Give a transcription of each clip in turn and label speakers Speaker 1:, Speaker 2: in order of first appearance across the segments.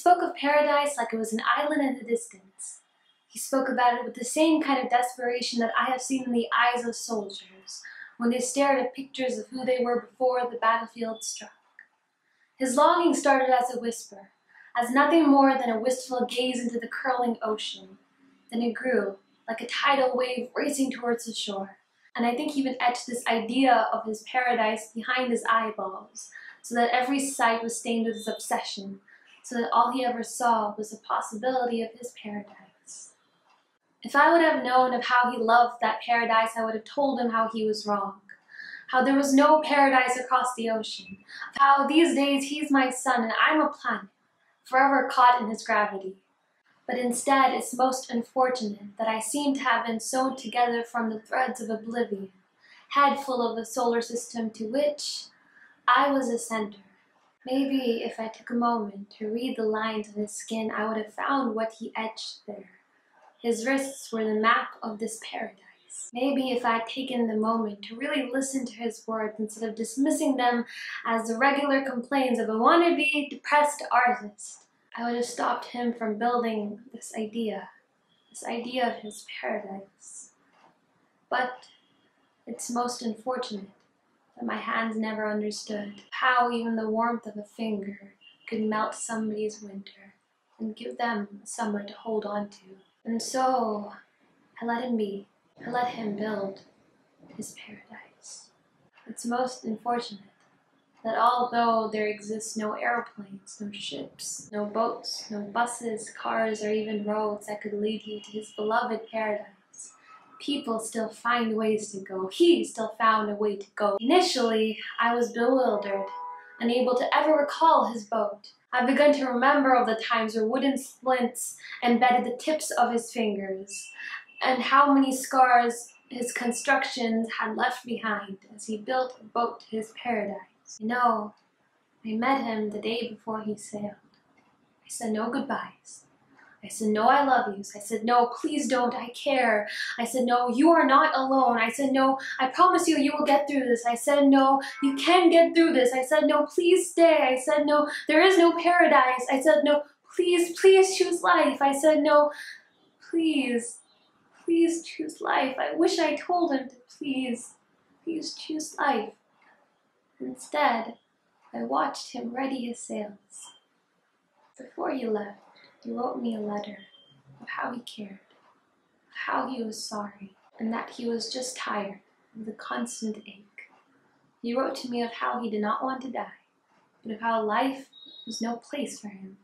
Speaker 1: spoke of paradise like it was an island in the distance. He spoke about it with the same kind of desperation that I have seen in the eyes of soldiers when they stared at pictures of who they were before the battlefield struck. His longing started as a whisper, as nothing more than a wistful gaze into the curling ocean. Then it grew, like a tidal wave racing towards the shore, and I think he even etched this idea of his paradise behind his eyeballs, so that every sight was stained with his obsession, so that all he ever saw was the possibility of his paradise. If I would have known of how he loved that paradise, I would have told him how he was wrong. How there was no paradise across the ocean. How these days he's my sun and I'm a planet, forever caught in his gravity. But instead, it's most unfortunate that I seem to have been sewed together from the threads of oblivion, head full of the solar system to which I was a center. Maybe if I took a moment to read the lines on his skin, I would have found what he etched there. His wrists were the map of this paradise. Maybe if I had taken the moment to really listen to his words instead of dismissing them as the regular complaints of a wannabe, depressed artist, I would have stopped him from building this idea of his paradise. But it's most unfortunate that my hands never understood how even the warmth of a finger could melt somebody's winter and give them a summer to hold on to. And so I let him be. I let him build his paradise. It's most unfortunate that although there exists no airplanes, no ships, no boats, no buses, cars, or even roads that could lead you to his beloved paradise, people still find ways to go. He still found a way to go. Initially, I was bewildered, unable to ever recall his boat. I began to remember of the times where wooden splints embedded the tips of his fingers, and how many scars his constructions had left behind as he built a boat to his paradise. You know, I met him the day before he sailed. I said no goodbyes. I said no, I love yous. I said no, please don't, I care. I said no, you are not alone. I said no, I promise you, you will get through this. I said no, you can get through this. I said no, please stay. I said no, there is no paradise. I said no, please, please choose life. I said no, please, please choose life. I wish I told him to please choose life. Instead, I watched him ready his sails. Before he left, he wrote me a letter of how he cared, of how he was sorry, and that he was just tired of the constant ache. He wrote to me of how he did not want to die, but of how life was no place for him,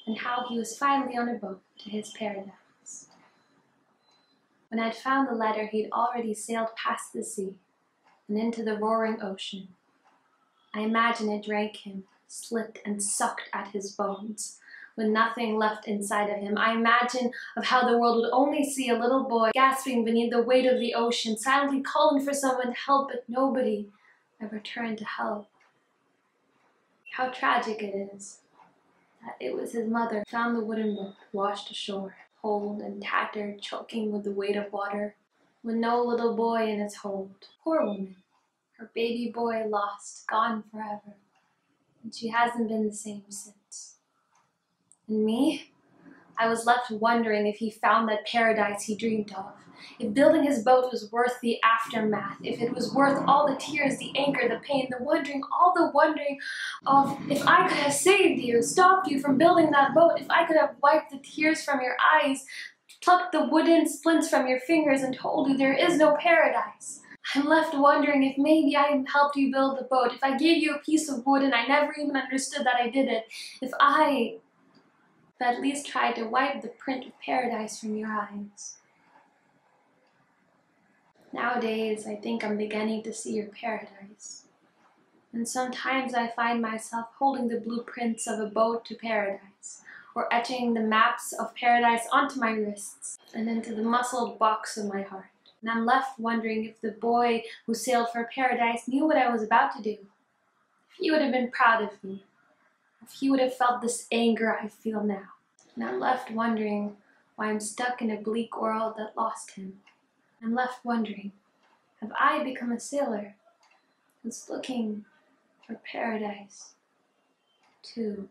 Speaker 1: and how he was finally on a boat to his paradise. When I had found the letter, he had already sailed past the sea and into the roaring ocean. I imagine it drank him, slipped and sucked at his bones, with nothing left inside of him. I imagine of how the world would only see a little boy gasping beneath the weight of the ocean, silently calling for someone to help, but nobody ever turned to help. How tragic it is that it was his mother who found the wooden boat washed ashore, cold and tattered, choking with the weight of water, with no little boy in its hold. Poor woman. Her baby boy lost, gone forever, and she hasn't been the same since. And me? I was left wondering if he found that paradise he dreamed of, if building his boat was worth the aftermath, if it was worth all the tears, the anger, the pain, the wondering, all the wondering of if I could have saved you, stopped you from building that boat, if I could have wiped the tears from your eyes, plucked the wooden splints from your fingers and told you there is no paradise. I'm left wondering if maybe I helped you build the boat, if I gave you a piece of wood and I never even understood that I did it, if I at least tried to wipe the print of paradise from your eyes. Nowadays, I think I'm beginning to see your paradise. And sometimes I find myself holding the blueprints of a boat to paradise, or etching the maps of paradise onto my wrists and into the muscled box of my heart. And I'm left wondering if the boy who sailed for paradise knew what I was about to do. If he would have been proud of me. If he would have felt this anger I feel now. And I'm left wondering why I'm stuck in a bleak world that lost him. I'm left wondering, have I become a sailor who's looking for paradise too?